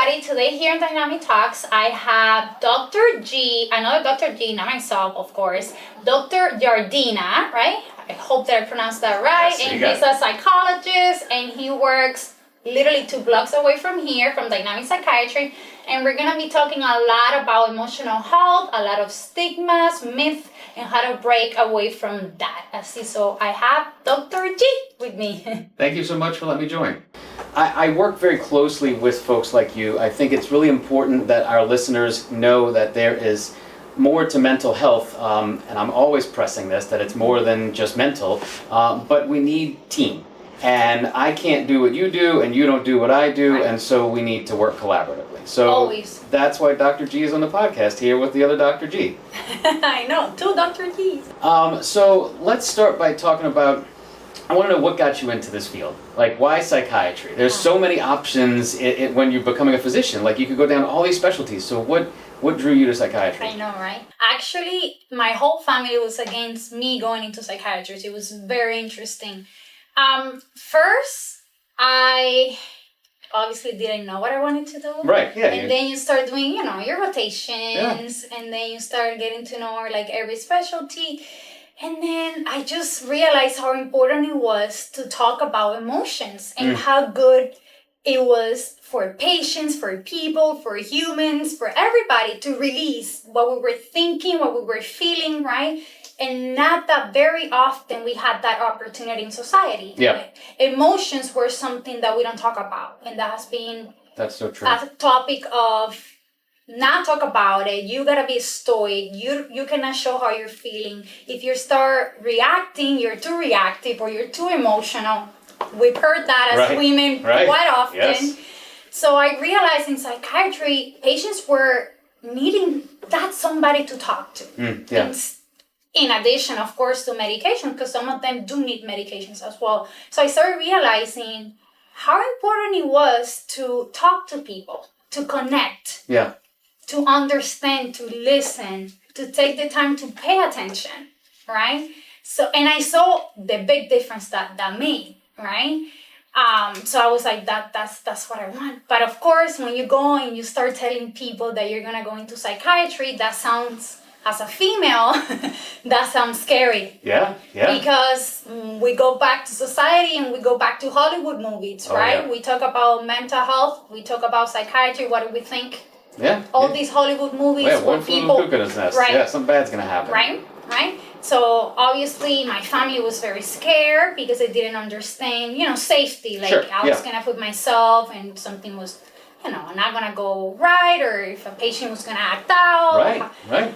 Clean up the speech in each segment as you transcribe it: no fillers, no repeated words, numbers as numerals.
everybody. Today here in Dynamic Talks, I have Dr. G, another Dr. G, not myself, of course, Dr. Giardina, right? I hope that I pronounced that right. Yes, and he's a psychologist, and he works literally 2 blocks away from here, from Dynamic Psychiatry. And we're going to be talking a lot about emotional health, a lot of stigmas, myths, and how to break away from that. So I have Dr. G with me. Thank you so much for letting me join. I work very closely with folks like you. I think it's really important that our listeners know that there is more to mental health, and I'm always pressing this, that it's more than just mental, but we need team. And I can't do what you do, and you don't do what I do, right. And so we need to work collaboratively. So always. That's why Dr. G is on the podcast here with the other Dr. G. I know, 2 Dr. Gs. So let's start by talking about, I want to know what got you into this field. Like, why psychiatry? There's so many options when you're becoming a physician. Like, you could go down all these specialties. So what drew you to psychiatry? I know, right? Actually, my whole family was against me going into psychiatry. It was very interesting. First, I obviously didn't know what I wanted to do. Right, yeah. And then you start doing, your rotations, and then you start getting to know, like, every specialty. And then I just realized how important it was to talk about emotions and how good it was for patients, for people, for humans, for everybody to release what we were thinking, what we were feeling, right? And not that very often we had that opportunity in society. Yeah. Right? Emotions were something that we don't talk about. And that has been That's so true. a topic of not talk about it. You gotta be stoic. You cannot show how you're feeling. If you start reacting, you're too reactive or you're too emotional. We've heard that as women quite often. Yes. So I realized in psychiatry, patients were needing that somebody to talk to. In addition, of course, to medication, because some of them do need medications as well. So I started realizing how important it was to talk to people, to connect. Yeah. To understand, to listen, to take the time to pay attention, right? So, and I saw the big difference that made, right? So I was like, that's what I want. But of course, when you go and you start telling people that you're gonna go into psychiatry, that sounds, as a female, that sounds scary. Yeah. Because we go back to society and we go back to Hollywood movies, right? Yeah. We talk about mental health, we talk about psychiatry, what do we think? Yeah. All these Hollywood movies where people, cuckoo's nest. right? Yeah, something bad's gonna happen. Right. So obviously my family was very scared because they didn't understand, safety. Like I was gonna put myself and something was, not gonna go right, or if a patient was gonna act out. Right.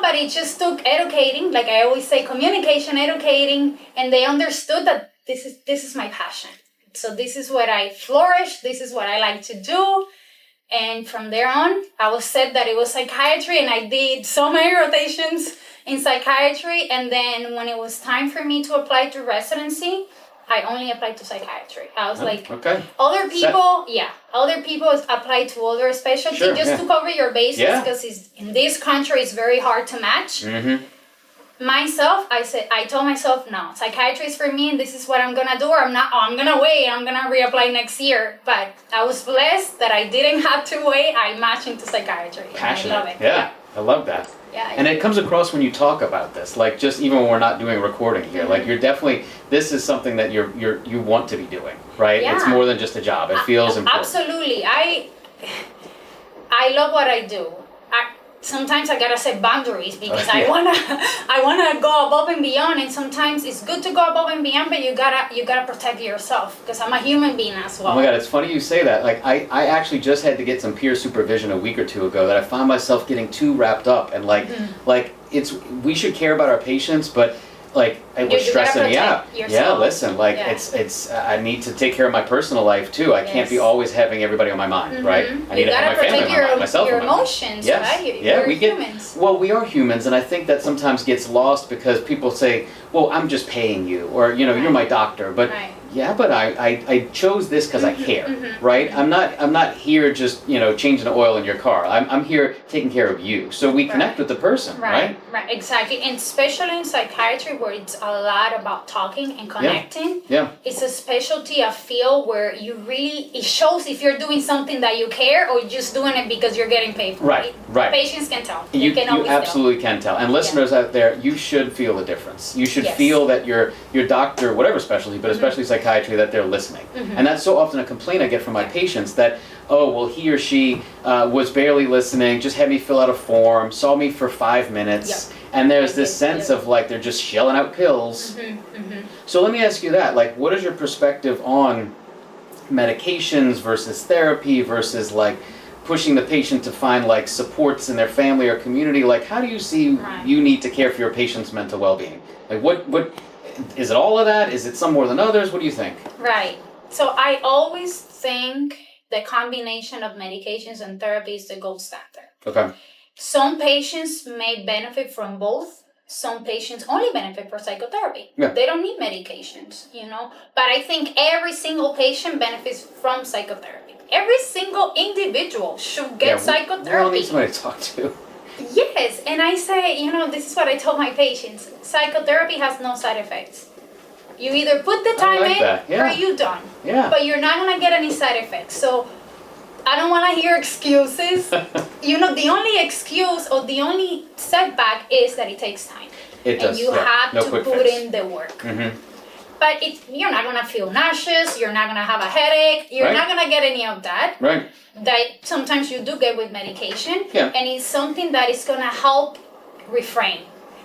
But it just took educating. Like I always say, communication, educating, and they understood that this is my passion. So this is what I flourish. This is what I like to do. And from there on, I was said that it was psychiatry, and I did so many rotations in psychiatry. And then when it was time for me to apply to residency, I only applied to psychiatry. I was other people apply to other specialties to cover your bases, because in this country it's very hard to match. Myself, I told myself, no, psychiatry is for me, and this is what I'm gonna do. Or I'm gonna wait, I'm gonna reapply next year. But I was blessed that I didn't have to wait. I matched into psychiatry. Passionate. I love it. Yeah, I love that. Yeah. And it comes across when you talk about this, like just even when we're not doing a recording here, like you're definitely, this is something that you want to be doing, right? Yeah. It's more than just a job. It feels important. Absolutely. I love what I do. Sometimes I gotta set boundaries because I wanna go above and beyond, and sometimes it's good to go above and beyond, but you gotta protect yourself, because I'm a human being as well. Oh my God, it's funny you say that. Like I actually just had to get some peer supervision a week or 2 ago that I found myself getting too wrapped up, and we should care about our patients, but like it was stressing me out. Yeah, listen, it's I need to take care of my personal life too. I can't be always having everybody on my mind, right? I need to have my family on my mind, myself on my mind. Emotions, right? We humans. We are humans, and I think that sometimes gets lost because people say, well, I'm just paying you, or you're my doctor, but yeah, but I chose this because I care, right? I'm not here just, changing the oil in your car. I'm here taking care of you. So we connect with the person, right? Right, exactly. And especially in psychiatry where it's a lot about talking and connecting. Yeah. It's a specialty, a field where it shows if you're doing something that you care or just doing it because you're getting paid for it. Right. Patients can tell. You can always absolutely can tell. And listeners out there, you should feel the difference. You should feel that your doctor, whatever specialty, but especially psychiatry, that they're listening. And that's so often a complaint I get from my patients that, oh, well, he or she was barely listening, just had me fill out a form, saw me for 5 minutes, and there's this sense of like they're just shelling out pills. So let me ask you that, like, what is your perspective on medications versus therapy versus like pushing the patient to find like supports in their family or community? Like, how do you see you need to care for your patient's mental well-being? Like, what is it all of that? Is it some more than others? What do you think? Right. So I always think the combination of medications and therapy is the gold standard. Okay. Some patients may benefit from both. Some patients only benefit from psychotherapy. Yeah. They don't need medications, But I think every single patient benefits from psychotherapy. Every single individual should get psychotherapy. We all need somebody to talk to. Yes, and I say, this is what I tell my patients. Psychotherapy has no side effects. You either put the time in or you don't. Yeah. But you're not going to get any side effects. So I don't want to hear excuses. The only excuse or the only setback is that it takes time. It does. And you have to put in the work. Mm-hmm. But you're not going to feel nauseous. You're not going to have a headache. You're not going to get any of that. Right. That sometimes you do get with medication. Yeah. And it's something that is going to help reframe.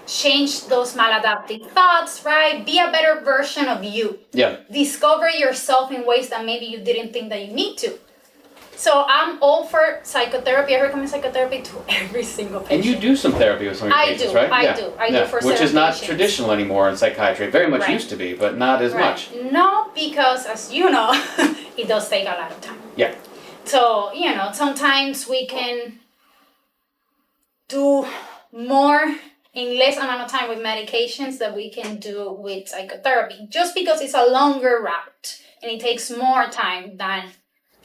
Change those maladaptive thoughts, right? Be a better version of you. Yeah. Discover yourself in ways that maybe you didn't think that you need to. So I'm all for psychotherapy. I recommend psychotherapy to every single patient. And you do some therapy with some of your patients, right? I do for which is not patients. Traditional anymore in psychiatry. It very much used to be, but not as much. No, because as you know, it does take a lot of time. Yeah. So, sometimes we can do more in less amount of time with medications than we can do with psychotherapy, just because it's a longer route and it takes more time than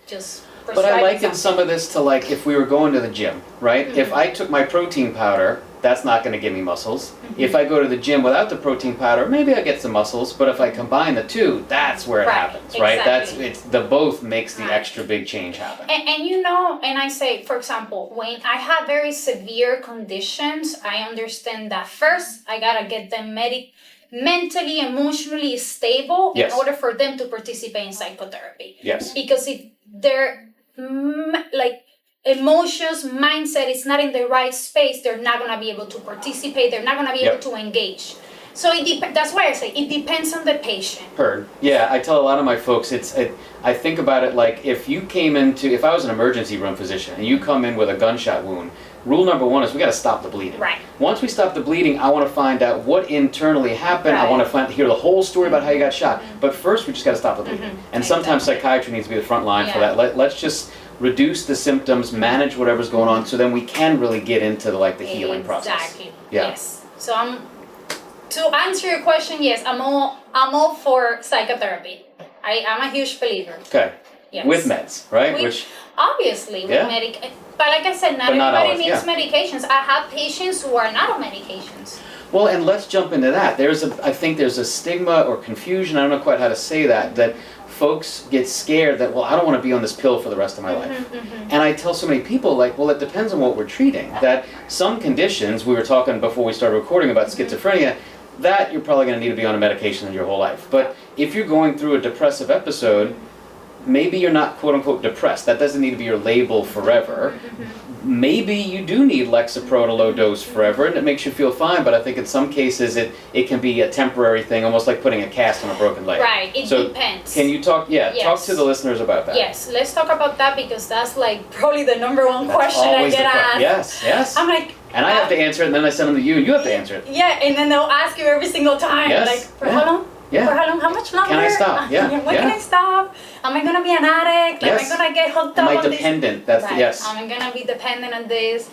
just prescribing. But I liken some of this to like if we were going to the gym, right? If I took my protein powder, that's not going to give me muscles. If I go to the gym without the protein powder, maybe I get some muscles, but if I combine the two, that's where it happens, right? Exactly. It's the both makes the extra big change happen. And and I say, for example, when I have very severe conditions, I understand that first I got to get them mentally, emotionally stable in order for them to participate in psychotherapy. Yes. Because if their emotions, mindset is not in the right space, they're not going to be able to participate, they're not going to be able to engage. So that's why I say it depends on the patient. Heard. Yeah, I tell a lot of my folks, I think about it like if I was an emergency room physician and you come in with a gunshot wound, rule number one is we got to stop the bleeding. Right. Once we stop the bleeding, I want to find out what internally happened. I want to hear the whole story about how you got shot. But first, we just got to stop the bleeding. And sometimes psychiatry needs to be the front line for that. Let's just reduce the symptoms, manage whatever's going on, so then we can really get into the healing process. Exactly. Yeah. Yes. So to answer your question, yes, I'm all for psychotherapy. I'm a huge believer. Okay. Yes. With meds, right? Which obviously with but like I said, not everybody needs medications. I have patients who are not on medications. Well, and let's jump into that. I think there's a stigma or confusion, I don't know quite how to say that folks get scared that, well, I don't want to be on this pill for the rest of my life. And I tell so many people, well, it depends on what we're treating. That some conditions, we were talking before we started recording about schizophrenia, that you're probably going to need to be on a medication your whole life. But if you're going through a depressive episode, maybe you're not quote-unquote depressed. That doesn't need to be your label forever. Maybe you do need Lexapro at a low dose forever, and it makes you feel fine, but I think in some cases it can be a temporary thing, almost like putting a cast on a broken leg. Right, it depends. Can you talk to the listeners about that? Yes, let's talk about that because that's probably the number one question I get asked. Yes. I'm like... And I have to answer it, and then I send them to you, and you have to answer it. Yeah, and then they'll ask you every single time, for how long? Yeah. For how long? How much longer? Can I stop? Yeah. When can I stop? Am I gonna be an addict? Yes. Am I gonna get hooked up on this? Am I dependent? That's yes. Am I gonna be dependent on this?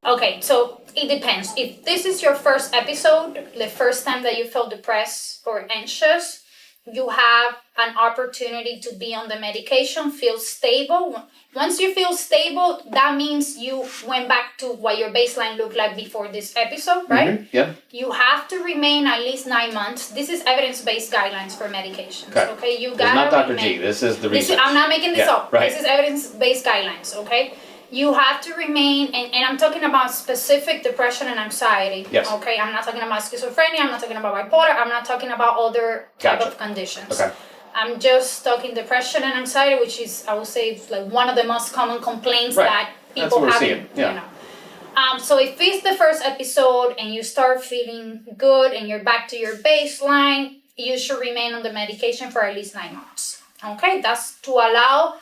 Okay, so it depends. If this is your first episode, the first time that you felt depressed or anxious, you have an opportunity to be on the medication, feel stable. Once you feel stable, that means you went back to what your baseline looked like before this episode, right? Mm-hmm. Yeah. You have to remain at least 9 months. This is evidence-based guidelines for medications. Okay, you It's gotta not Dr. remain. G. This is the research. I'm not making this up. Right. This is evidence-based guidelines. Okay. You have to remain, and I'm talking about specific depression and anxiety. Yes. Okay, I'm not talking about schizophrenia, I'm not talking about bipolar, I'm not talking about other type of conditions. Okay. I'm just talking depression and anxiety, which is, I would say, like one of the most common complaints that people have. You know. So if it's the first episode and you start feeling good and you're back to your baseline, you should remain on the medication for at least 9 months. Okay, that's to allow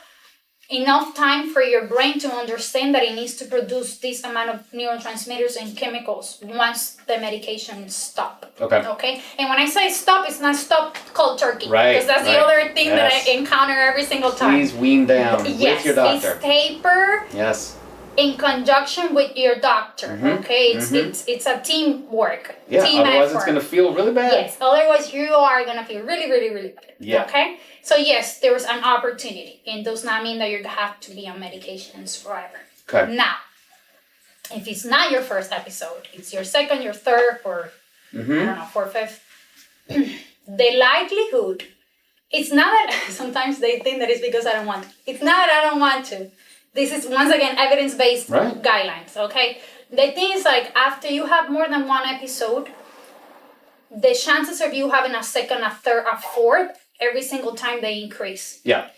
enough time for your brain to understand that it needs to produce this amount of neurotransmitters and chemicals once the medication stop. Okay. And when I say stop, it's not stop cold turkey. Right. Because that's the other thing that I encounter every single time. Please wean down with your doctor. It's taper. Yes. In conjunction with your doctor. Okay. It's a teamwork. Yeah. Team otherwise, effort. it's going to feel really bad. Yes. Otherwise, you are going to feel really, really, really bad. Yeah. Okay. So yes, there was an opportunity. It does not mean that you have to be on medications forever. Okay. Now, if it's not your first episode, it's your second, your third, or I don't know, fourth, fifth, the likelihood, it's not that sometimes they think that it's because I don't want to. It's not that I don't want to. This is, once again, evidence-based guidelines, okay? The thing is, like, after you have more than one episode, the chances of you having a second, a third, a fourth, every single time they increase. Yeah.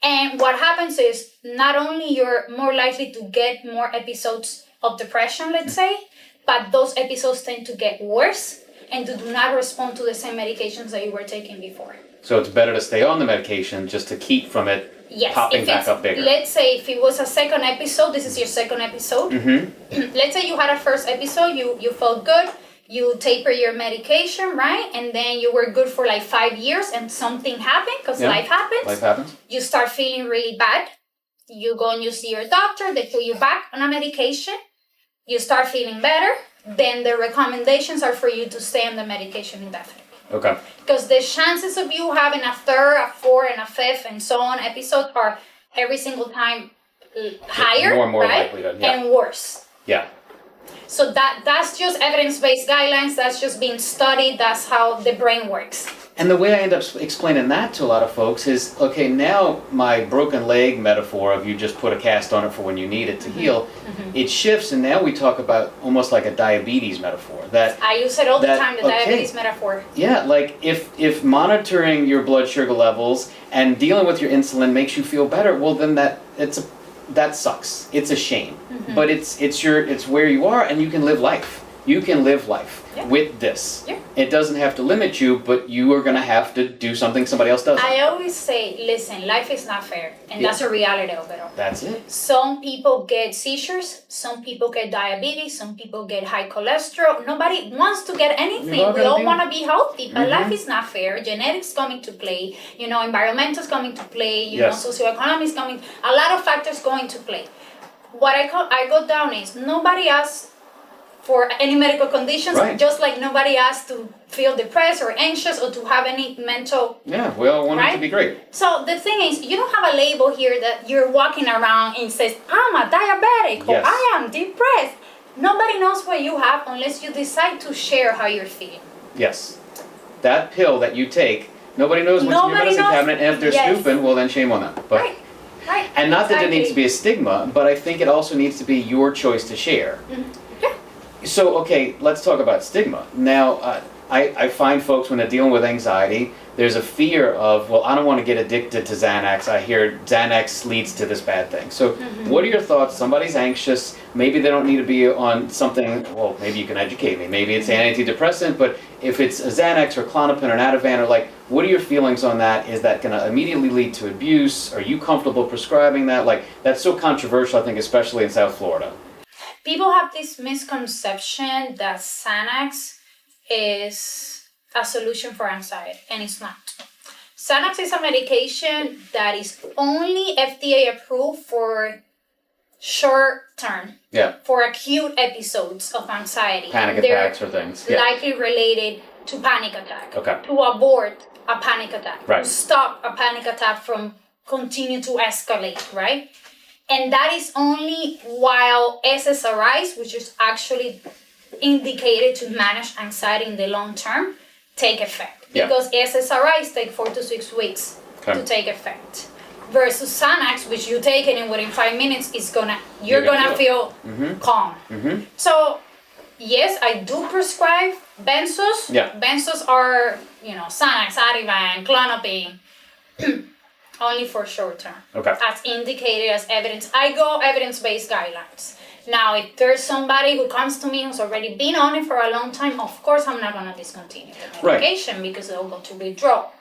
And what happens is, not only you're more likely to get more episodes of depression, let's say, but those episodes tend to get worse and do not respond to the same medications that you were taking before. So it's better to stay on the medication just to keep from it popping back up bigger. Let's say if it was a second episode, this is your second episode. Let's say you had a first episode, you felt good, you taper your medication, right? And then you were good for like 5 years and something happened, because life happens. Life happens. You start feeling really bad. You go and you see your doctor, they put you back on a medication. You start feeling better. Then the recommendations are for you to stay on the medication indefinitely. Okay. Because the chances of you having a third, a fourth, and a fifth, and so on episode are every single time higher, more and more right? likelihood, and worse. Yeah. So that's just evidence-based guidelines. That's just being studied. That's how the brain works. And the way I end up explaining that to a lot of folks is, okay, now my broken leg metaphor of you just put a cast on it for when you need it to heal, it shifts, and now we talk about almost like a diabetes metaphor. That I use it all the time, the diabetes metaphor. Yeah, like if monitoring your blood sugar levels and dealing with your insulin makes you feel better, well then that sucks. It's a shame. But it's where you are, and you can live life. You can live life with this. Yeah. It doesn't have to limit you, but you are going to have to do something somebody else doesn't. I always say, listen, life is not fair, and that's a reality of it all. That's it. Some people get seizures, some people get diabetes, some people get high cholesterol. Nobody wants to get anything. We all want to be healthy, but life is not fair. Genetics come into play, environmental's coming to play, socioeconomic is coming, a lot of factors go into play. What I go down is nobody asks for any medical conditions, just like nobody asks to feel depressed or anxious or to have any mental... Yeah, we all want it to be great. So the thing is, you don't have a label here that you're walking around and says, I'm a diabetic, or I am depressed. Nobody knows what you have unless you decide to share how you're feeling. Yes. That pill that you take, nobody knows what's in your medicine cabinet, and if they're snooping, well then shame on them. But, right. And not that there needs to be a stigma, but I think it also needs to be your choice to share. So, okay, let's talk about stigma. Now, I find folks when they're dealing with anxiety, there's a fear of, well, I don't want to get addicted to Xanax. I hear Xanax leads to this bad thing. So what are your thoughts? Somebody's anxious. Maybe they don't need to be on something, well, maybe you can educate me. Maybe it's an antidepressant, but if it's a Xanax or Klonopin or an Ativan, or what are your feelings on that? Is that going to immediately lead to abuse? Are you comfortable prescribing that? That's so controversial, I think, especially in South Florida. People have this misconception that Xanax is a solution for anxiety, and it's not. Xanax is a medication that is only FDA approved for short term, for acute episodes of anxiety. Panic attacks or things. Likely related to panic attack, to abort a panic attack, Right. to stop a panic attack from continue to escalate, right? And that is only while SSRIs, which is actually indicated to manage anxiety in the long term, take effect. Yeah. Because SSRIs take 4 to 6 weeks to take effect. Versus Xanax, which you take it and within 5 minutes, you're gonna feel calm. So yes, I do prescribe benzos. Yeah. Benzos are, Xanax, Ativan, Klonopin, only for short term. Okay. As indicated as evidence. I go evidence-based guidelines. Now, if there's somebody who comes to me who's already been on it for a long time, of course I'm not gonna discontinue the medication because they'll go to withdrawal.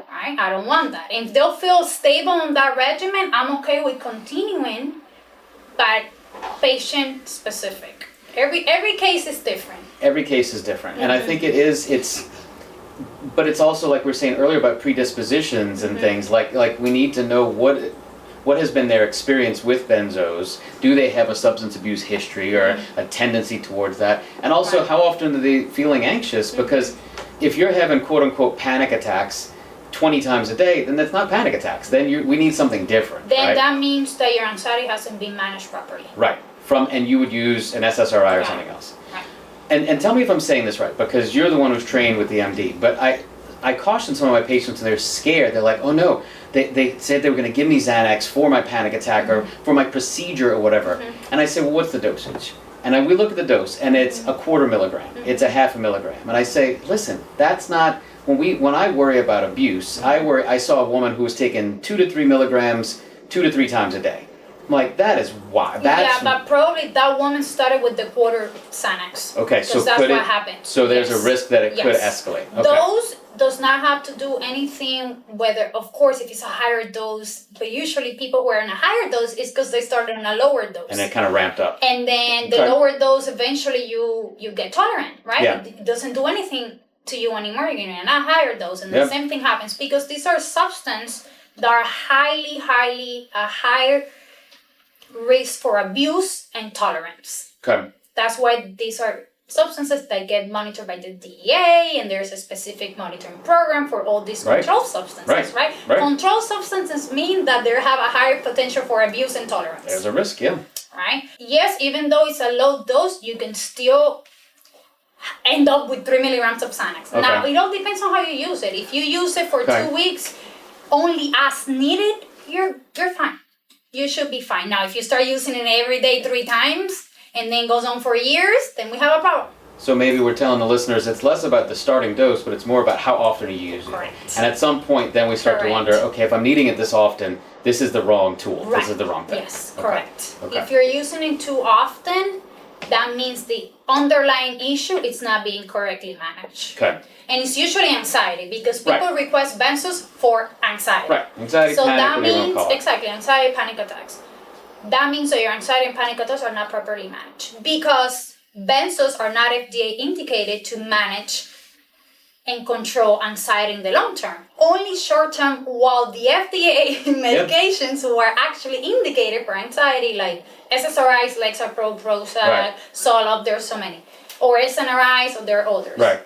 Right? I don't want that. If they'll feel stable on that regimen, I'm okay with continuing, but patient specific. Every case is different. Every case is different. And I think but it's also like we were saying earlier about predispositions and things, like we need to know what has been their experience with benzos. Do they have a substance abuse history or a tendency towards that? And also how often are they feeling anxious? Because if you're having quote unquote panic attacks 20 times a day, then that's not panic attacks. Then we need something different. Then right? that means that your anxiety hasn't been managed properly. Right. And you would use an SSRI or something else. Right. And tell me if I'm saying this right, because you're the one who's trained with the MD. But I caution some of my patients and they're scared. They're like, oh no, they said they were going to give me Xanax for my panic attack or for my procedure or whatever. And I say, well, what's the dosage? And we look at the dose and it's a 1/4 milligram. It's a 1/2 milligram. And I say, listen, that's not, when I worry about abuse, I saw a woman who was taking 2 to 3 milligrams 2 to 3 times a day. I'm like, that is why. But probably that woman started with the 1/4 Xanax. Okay, so that's what happened. So there's a risk that it could escalate. Okay. Dose does not have to do anything, whether, of course, if it's a higher dose, but usually people who are in a higher dose is because they started on a lower dose. And it kind of ramped up. And then the lower dose, eventually you get tolerant, right? Yeah. It doesn't do anything to you anymore. You're in a higher dose, and the same thing happens because these are substances that are highly a higher risk for abuse and tolerance. Okay. That's why these are substances that get monitored by the DEA, and there's a specific monitoring program for all these controlled substances, right? Controlled substances mean that they have a higher potential for abuse and tolerance. There's a risk, yeah. Right? Yes, even though it's a low dose, you can still end up with 3 milligrams of Xanax. Okay. Now, it all depends on how you use it. If you use it for 2 weeks, only as needed, you're fine. You should be fine. Now, if you start using it every day 3 times, and then goes on for years, then we have a problem. So maybe we're telling the listeners it's less about the starting dose, but it's more about how often you use it. Correct. And at some point, then we start to wonder, okay, if I'm needing it this often, this is the wrong tool. Right. This is the wrong thing. Yes, correct. Okay. If you're using it too often, that means the underlying issue is not being correctly managed. Okay. And it's usually anxiety because people request benzos for anxiety. Right. Anxiety, so panic, that whatever you want to means, call it. exactly, anxiety, panic attacks. That means that your anxiety and panic attacks are not properly managed because benzos are not FDA indicated to manage and control anxiety in the long term. Only short term, while the FDA medications who are actually indicated for anxiety, like SSRIs, Lexapro, Prozac, Zoloft, there's so many. Or SNRIs, or there are others. Right.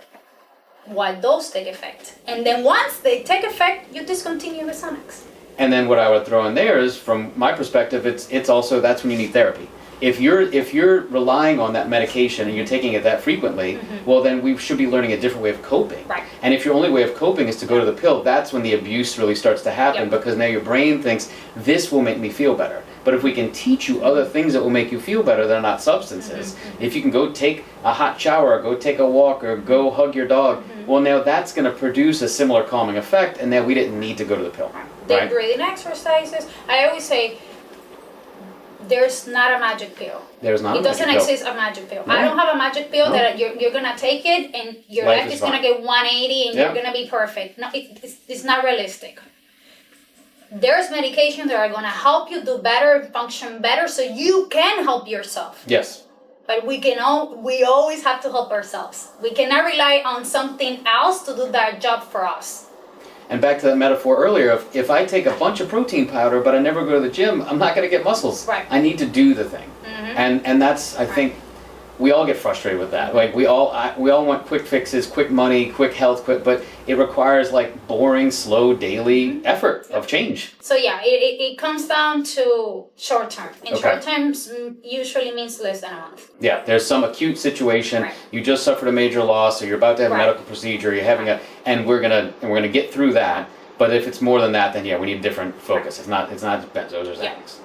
While those take effect. And then once they take effect, you discontinue the Xanax. And then what I would throw in there is, from my perspective, it's also, that's when you need therapy. If you're relying on that medication and you're taking it that frequently, well then we should be learning a different way of coping. Right. And if your only way of coping is to go to the pill, that's when the abuse really starts to happen because now your brain thinks this will make me feel better. But if we can teach you other things that will make you feel better that are not substances, if you can go take a hot shower, or go take a walk, or go hug your dog, well now that's going to produce a similar calming effect, and now we didn't need to go to the pill. The breathing exercises, I always say, there's not a magic pill. There's not. It doesn't exist a magic pill. No. I don't have a magic pill that you're gonna take it and your life is gonna get 180 and you're gonna be perfect. No, it's not realistic. There's medications that are gonna help you do better, function better, so you can help yourself. Yes. But we always have to help ourselves. We cannot rely on something else to do that job for us. And back to that metaphor earlier, if I take a bunch of protein powder but I never go to the gym, I'm not going to get muscles. Right. I need to do the thing. And that's, I think, we all get frustrated with that. Like we all want quick fixes, quick money, quick health, but it requires like boring, slow, daily effort of change. So yeah, it comes down to short term. And Okay. short term usually means less than a month. Yeah, there's some acute situation. Right. You just suffered a major loss, or you're about to have a Right. medical procedure. You're having and we're gonna get through that. But if it's more than that, then yeah, we need a different focus. It's not benzos or Xanax.